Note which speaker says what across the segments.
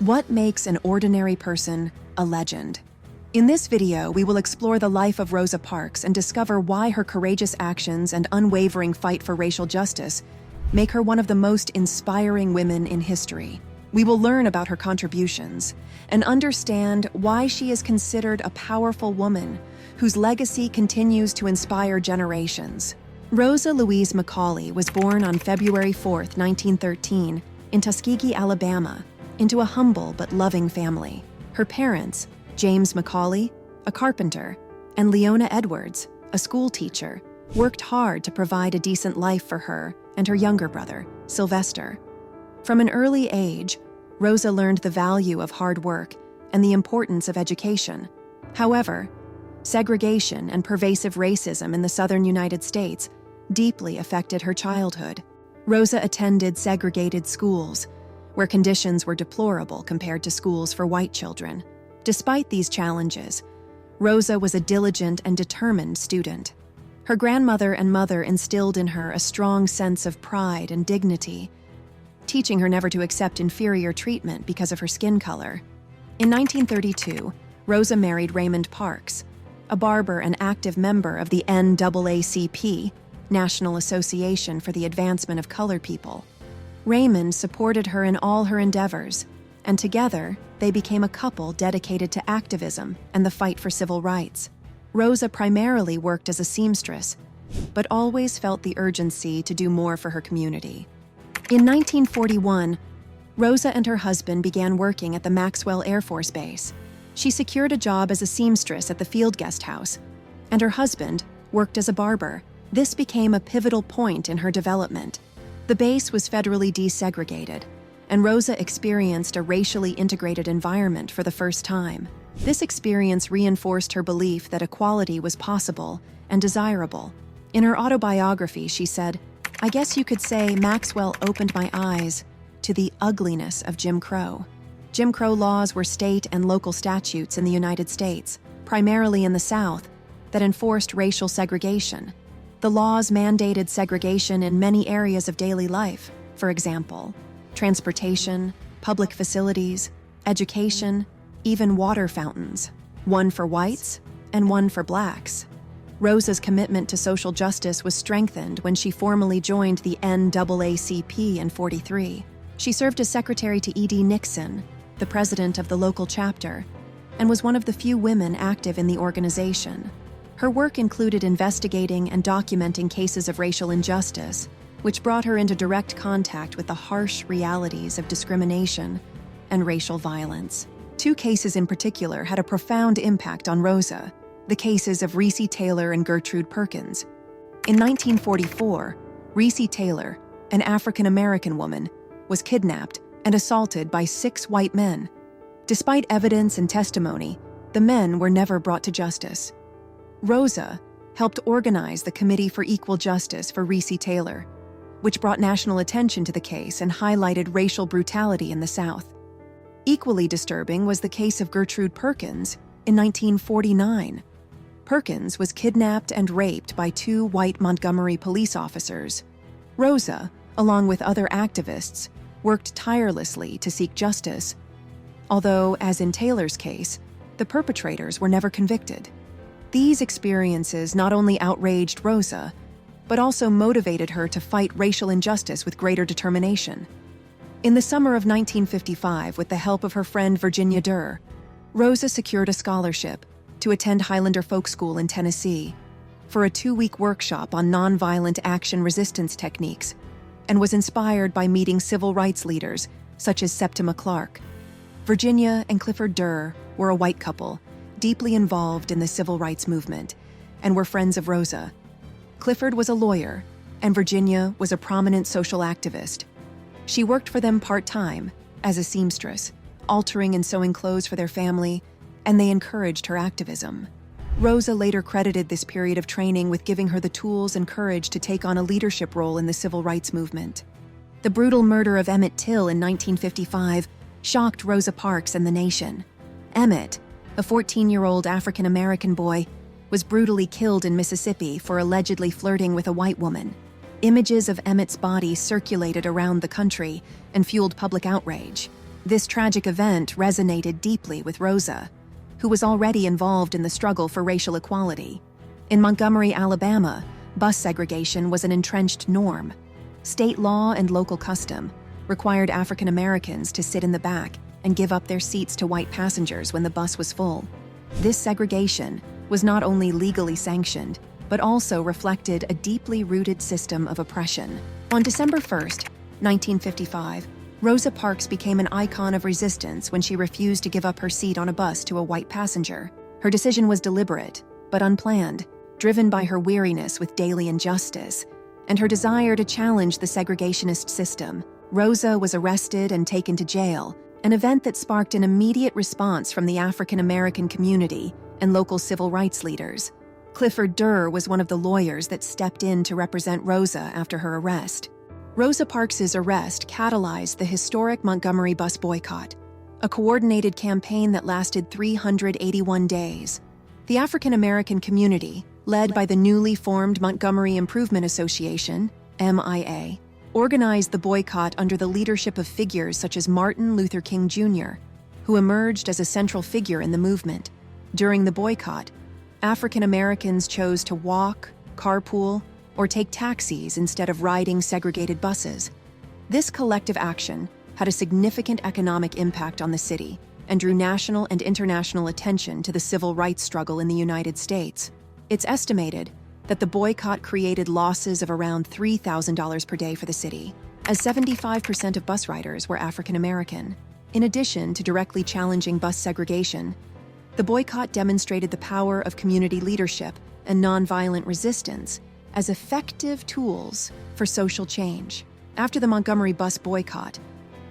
Speaker 1: What makes an ordinary person a legend? In this video, we will explore the life of Rosa Parks and discover why her courageous actions and unwavering fight for racial justice make her one of the most inspiring women in history. We will learn about her contributions and understand why she is considered a powerful woman whose legacy continues to inspire generations. Rosa Louise McCauley was born on February 4, 1913, in Tuskegee, Alabama, into a humble but loving family. Her parents, James McCauley, a carpenter, and Leona Edwards, a school teacher, worked hard to provide a decent life for her and her younger brother, Sylvester. From an early age, Rosa learned the value of hard work and the importance of education. However, segregation and pervasive racism in the southern United States deeply affected her childhood. Rosa attended segregated schools, where conditions were deplorable compared to schools for white children. Despite these challenges, Rosa was a diligent and determined student. Her grandmother and mother instilled in her a strong sense of pride and dignity, teaching her never to accept inferior treatment because of her skin color. In 1932, Rosa married Raymond Parks, a barber and active member of the NAACP, National Association for the Advancement of Colored People. Raymond supported her in all her endeavors, and together they became a couple dedicated to activism and the fight for civil rights. Rosa primarily worked as a seamstress, but always felt the urgency to do more for her community. In 1941, Rosa and her husband began working at the Maxwell Air Force Base. She secured a job as a seamstress at the Field Guest House, and her husband worked as a barber. This became a pivotal point in her development. The base was federally desegregated, and Rosa experienced a racially integrated environment for the first time. This experience reinforced her belief that equality was possible and desirable. In her autobiography, she said, "I guess you could say Maxwell opened my eyes to the ugliness of Jim Crow." Jim Crow laws were state and local statutes in the United States, primarily in the South, that enforced racial segregation. The laws mandated segregation in many areas of daily life, for example, transportation, public facilities, education, even water fountains, one for whites and one for blacks. Rosa's commitment to social justice was strengthened when she formally joined the NAACP in '43. She served as secretary to E.D. Nixon, the president of the local chapter, and was one of the few women active in the organization. Her work included investigating and documenting cases of racial injustice, which brought her into direct contact with the harsh realities of discrimination and racial violence. Two cases in particular had a profound impact on Rosa, the cases of Reese Taylor and Gertrude Perkins. In 1944, Reese Taylor, an African-American woman, was kidnapped and assaulted by 6 white men. Despite evidence and testimony, the men were never brought to justice. Rosa helped organize the Committee for Equal Justice for Reese Taylor, which brought national attention to the case and highlighted racial brutality in the South. Equally disturbing was the case of Gertrude Perkins in 1949. Perkins was kidnapped and raped by 2 white Montgomery police officers. Rosa, along with other activists, worked tirelessly to seek justice, although, as in Taylor's case, the perpetrators were never convicted. These experiences not only outraged Rosa, but also motivated her to fight racial injustice with greater determination. In the summer of 1955, with the help of her friend Virginia Durr, Rosa secured a scholarship to attend Highlander Folk School in Tennessee for a 2-week workshop on nonviolent action resistance techniques, and was inspired by meeting civil rights leaders such as Septima Clark. Virginia and Clifford Durr were a white couple, deeply involved in the civil rights movement, and were friends of Rosa. Clifford was a lawyer, and Virginia was a prominent social activist. She worked for them part-time as a seamstress, altering and sewing clothes for their family, and they encouraged her activism. Rosa later credited this period of training with giving her the tools and courage to take on a leadership role in the civil rights movement. The brutal murder of Emmett Till in 1955 shocked Rosa Parks and the nation. Emmett, a 14-year-old African-American boy, was brutally killed in Mississippi for allegedly flirting with a white woman. Images of Emmett's body circulated around the country and fueled public outrage. This tragic event resonated deeply with Rosa, who was already involved in the struggle for racial equality. In Montgomery, Alabama, bus segregation was an entrenched norm. State law and local custom required African Americans to sit in the back and give up their seats to white passengers when the bus was full. This segregation was not only legally sanctioned, but also reflected a deeply rooted system of oppression. On December 1st, 1955, Rosa Parks became an icon of resistance when she refused to give up her seat on a bus to a white passenger. Her decision was deliberate, but unplanned, driven by her weariness with daily injustice and her desire to challenge the segregationist system. Rosa was arrested and taken to jail, an event that sparked an immediate response from the African American community and local civil rights leaders. Clifford Durr was one of the lawyers that stepped in to represent Rosa after her arrest. Rosa Parks's arrest catalyzed the historic Montgomery Bus Boycott, a coordinated campaign that lasted 381 days. The African American community, led by the newly formed Montgomery Improvement Association, MIA, organized the boycott under the leadership of figures such as Martin Luther King Jr., who emerged as a central figure in the movement. During the boycott, African Americans chose to walk, carpool, or take taxis instead of riding segregated buses. This collective action had a significant economic impact on the city and drew national and international attention to the civil rights struggle in the United States. It's estimated that the boycott created losses of around $3,000 per day for the city, as 75% of bus riders were African American. In addition to directly challenging bus segregation, the boycott demonstrated the power of community leadership and nonviolent resistance as effective tools for social change. After the Montgomery Bus Boycott,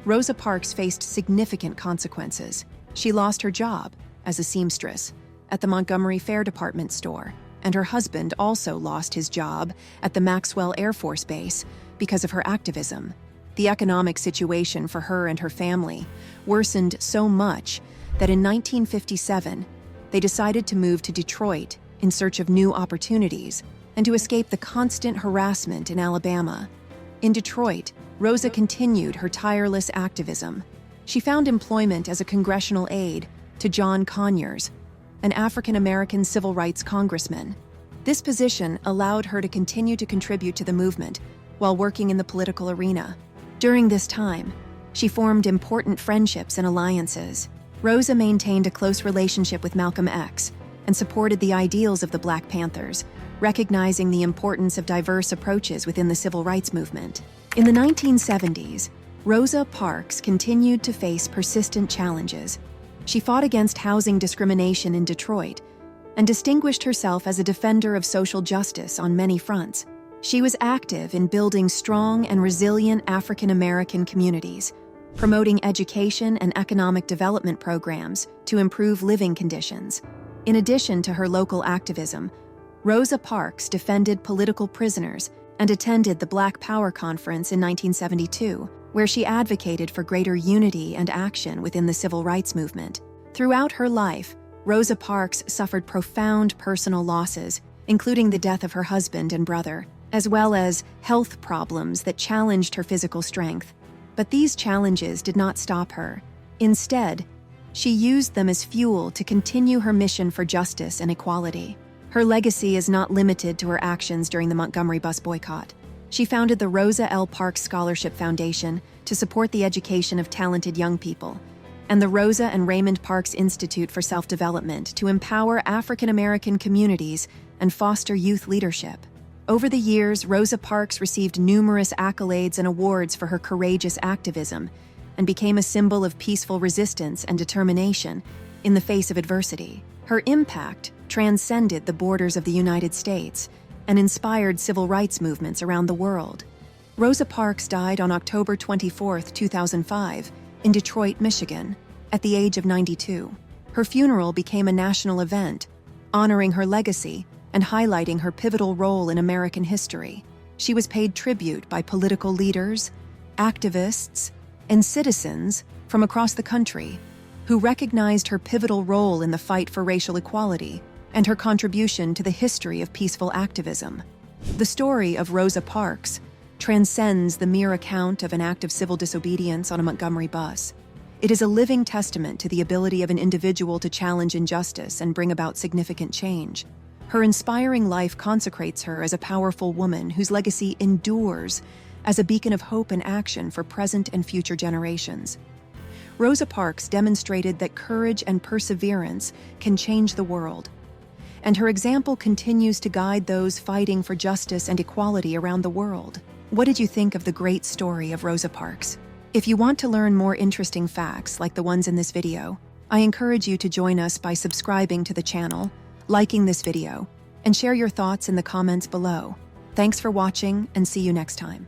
Speaker 1: Rosa Parks faced significant consequences. She lost her job as a seamstress at the Montgomery Fair Department store, and her husband also lost his job at the Maxwell Air Force Base because of her activism. The economic situation for her and her family worsened so much that in 1957, they decided to move to Detroit in search of new opportunities and to escape the constant harassment in Alabama. In Detroit, Rosa continued her tireless activism. She found employment as a congressional aide to John Conyers, an African-American civil rights congressman. This position allowed her to continue to contribute to the movement while working in the political arena. During this time, she formed important friendships and alliances. Rosa maintained a close relationship with Malcolm X and supported the ideals of the Black Panthers, recognizing the importance of diverse approaches within the civil rights movement. In the 1970s, Rosa Parks continued to face persistent challenges. She fought against housing discrimination in Detroit and distinguished herself as a defender of social justice on many fronts. She was active in building strong and resilient African American communities, promoting education and economic development programs to improve living conditions. In addition to her local activism, Rosa Parks defended political prisoners and attended the Black Power Conference in 1972, where she advocated for greater unity and action within the civil rights movement. Throughout her life, Rosa Parks suffered profound personal losses, including the death of her husband and brother, as well as health problems that challenged her physical strength. But these challenges did not stop her. Instead, she used them as fuel to continue her mission for justice and equality. Her legacy is not limited to her actions during the Montgomery Bus Boycott. She founded the Rosa L. Parks Scholarship Foundation to support the education of talented young people, and the Rosa and Raymond Parks Institute for Self-Development to empower African American communities and foster youth leadership. Over the years, Rosa Parks received numerous accolades and awards for her courageous activism and became a symbol of peaceful resistance and determination in the face of adversity. Her impact transcended the borders of the United States and inspired civil rights movements around the world. Rosa Parks died on October 24, 2005, in Detroit, Michigan, at the age of 92. Her funeral became a national event, honoring her legacy and highlighting her pivotal role in American history. She was paid tribute by political leaders, activists, and citizens from across the country who recognized her pivotal role in the fight for racial equality and her contribution to the history of peaceful activism. The story of Rosa Parks transcends the mere account of an act of civil disobedience on a Montgomery bus. It is a living testament to the ability of an individual to challenge injustice and bring about significant change. Her inspiring life consecrates her as a powerful woman whose legacy endures as a beacon of hope and action for present and future generations. Rosa Parks demonstrated that courage and perseverance can change the world, and her example continues to guide those fighting for justice and equality around the world. What did you think of the great story of Rosa Parks? If you want to learn more interesting facts like the ones in this video, I encourage you to join us by subscribing to the channel, liking this video, and share your thoughts in the comments below. Thanks for watching, and see you next time.